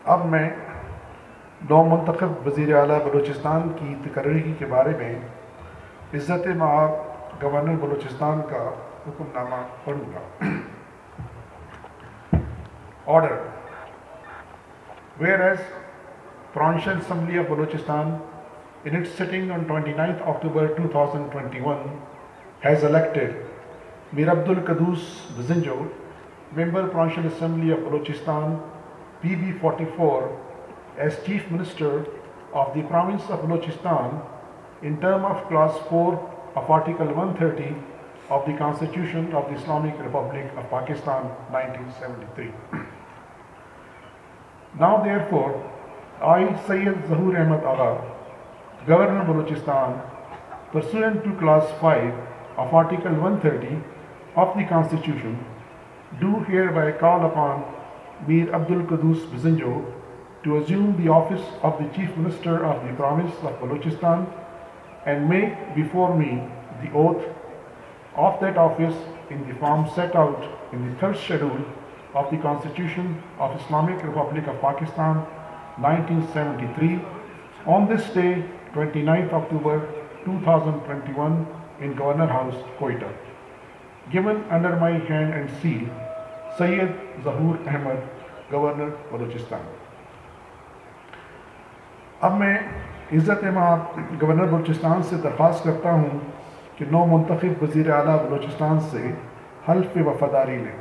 اب میں نو منتخب وزیر اعلیٰ بلوچستان کی تقرری کے بارے میں عزت مآب گورنر بلوچستان کا حکم نامہ پڑھوں گا۔ Order. Whereas Provincial Assembly of Balochistan in its sitting on 29th October 2021 has elected Mir Abdul Qaddus Bizinjo, Member Provincial Assembly of Balochistan PB 44 as Chief Minister of the Province of Balochistan in term of Clause 4 of Article 130 of the Constitution of the Islamic Republic of Pakistan 1973. Now therefore, I, Sayyid Zahoor Ahmed Agha, Governor Balochistan, pursuant to Clause 5 of Article 130 of the Constitution, do hereby call upon Mir Abdul Qaddus Bizinjo to assume the office of the Chief Minister of the Province of Balochistan and make before me the oath of that office in the form set out in the third schedule of the Constitution of Islamic Republic of Pakistan 1973 on this day 29th October 2021 in Governor House, Quetta. Given under my hand and seal, Sayyid Zahoor Ahmed, Governor Balochistan. اب میں عزت مآب governor Balochistan سے درخواست کرتا ہوں کہ نو منتخب وزیر اعلیٰ بلوچستان سے حلف وفاداری لیں۔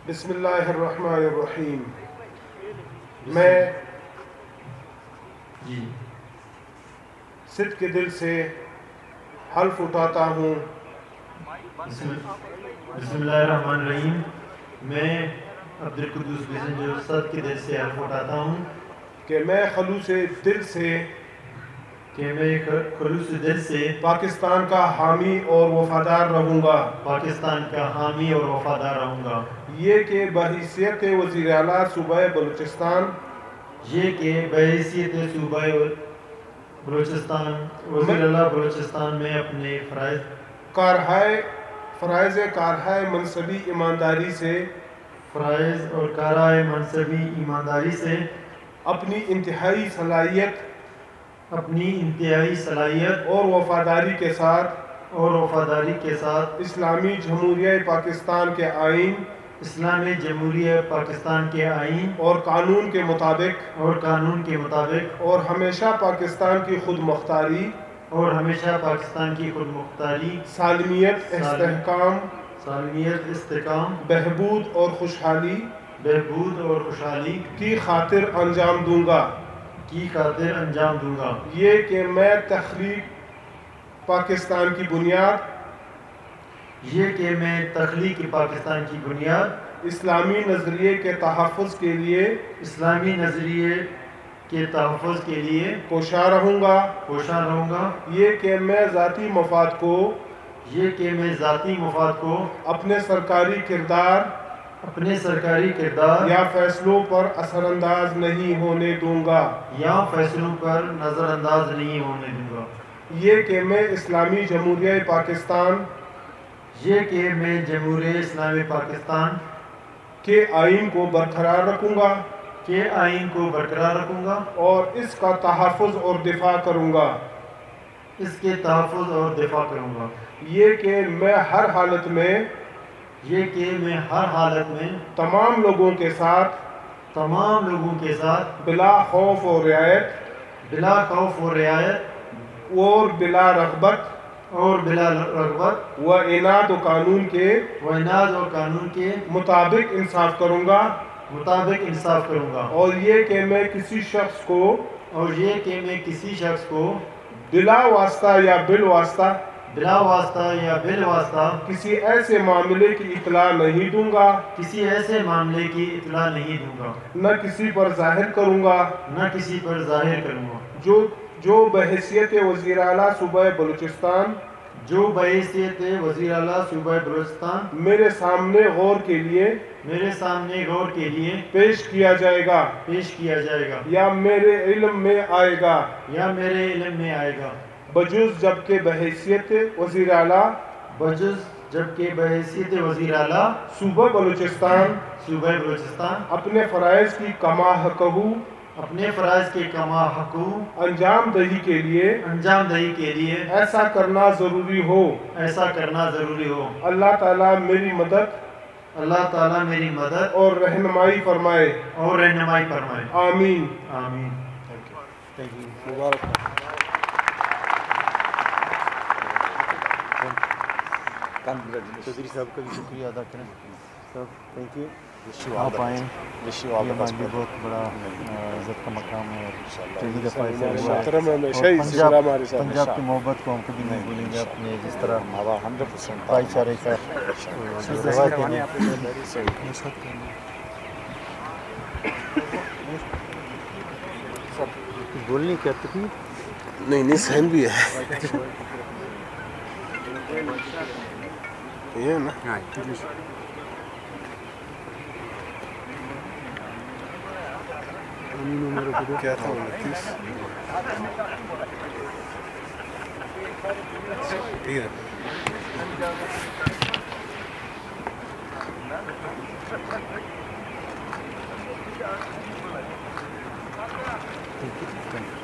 بسم اللہ الرحمن الرحیم۔ میں صدق کے دل سے حلف اٹھاتا ہوں بسم اللہ الرحمن الرحیم۔ میں عبد القدوس بزنجو صدق کے دل سے حلف اٹھاتا ہوں کہ میں خلوص دل سے پاکستان کا حامی اور وفادار رہوں گا۔ پاکستان کا حامی اور وفادار رہوں گا۔ یہ کہ بحیثیت وزیر اعلیٰ صوبہ بلوچستان صوبہ بلوچستان وزیر اعلیٰ بلوچستان میں اپنے فرائض کارہائے منصبی ایمانداری سے اپنی انتہائی صلاحیت اور وفاداری کے ساتھ اسلامی جمہوریہ پاکستان کے آئین اور قانون کے مطابق اور ہمیشہ پاکستان کی خود مختاری سالمیت استحکام بہبود اور خوشحالی کی خاطر انجام دوں گا۔ یہ کہ میں تخلیق پاکستان کی بنیاد اسلامی نظریے کے تحفظ کے لیے کوشاں رہوں گا۔ یہ کہ میں ذاتی مفاد کو اپنے سرکاری کردار یا فیصلوں پر اثر انداز نہیں ہونے دوں گا۔ یہ کہ میں اسلامی جمہوریہ پاکستان کے آئین کو برقرار رکھوں گا اور اس کا تحفظ اور دفاع کروں گا۔ یہ کہ میں ہر حالت میں تمام لوگوں کے ساتھ بلا خوف و رعایت اور بلا رغبت و عناد و قانون کے مطابق انصاف کروں گا۔ اور یہ کہ میں کسی شخص کو بلا واسطہ یا بالواسطہ کسی ایسے معاملے کی اطلاع نہیں دوں گا، نہ کسی پر ظاہر کروں گا، جو بحیثیت وزیر اعلیٰ صوبہ بلوچستان جو بحیثیت وزیر اعلیٰ صوبہ بلوچستان میرے سامنے غور کے لیے میرے سامنے غور کے لیے پیش کیا جائے گا پیش کیا جائے گا یا میرے علم میں آئے گا یا میرے علم میں آئے گا بجز جبکہ بحیثیت وزیر اعلیٰ بجز جبکہ بحیثیت وزیر اعلیٰ صوبہ بلوچستان صوبہ بلوچستان اپنے فرائض کی کما حقہ اپنے فرائض کے کما حقوق انجام دہی کے لیے ایسا کرنا ضروری ہو اللہ تعالیٰ میری مدد اور رہنمائی فرمائے آمین آمین چودھری صاحب کا بھی شکریہ ادا کریں سب تھینک یو آپ آئیں یہ ہمارے لیے بہت بڑا عزت کا مقام ہے پہلی دفعہ ایسا ہوا ہے اور پنجاب کی محبت کو ہم کبھی نہیں بھولیں گے اپنے جس طرح بھائی چارے کا بولنے کیا تکلیف نہیں سہن بھی ہے یہ نا کیا تھا 29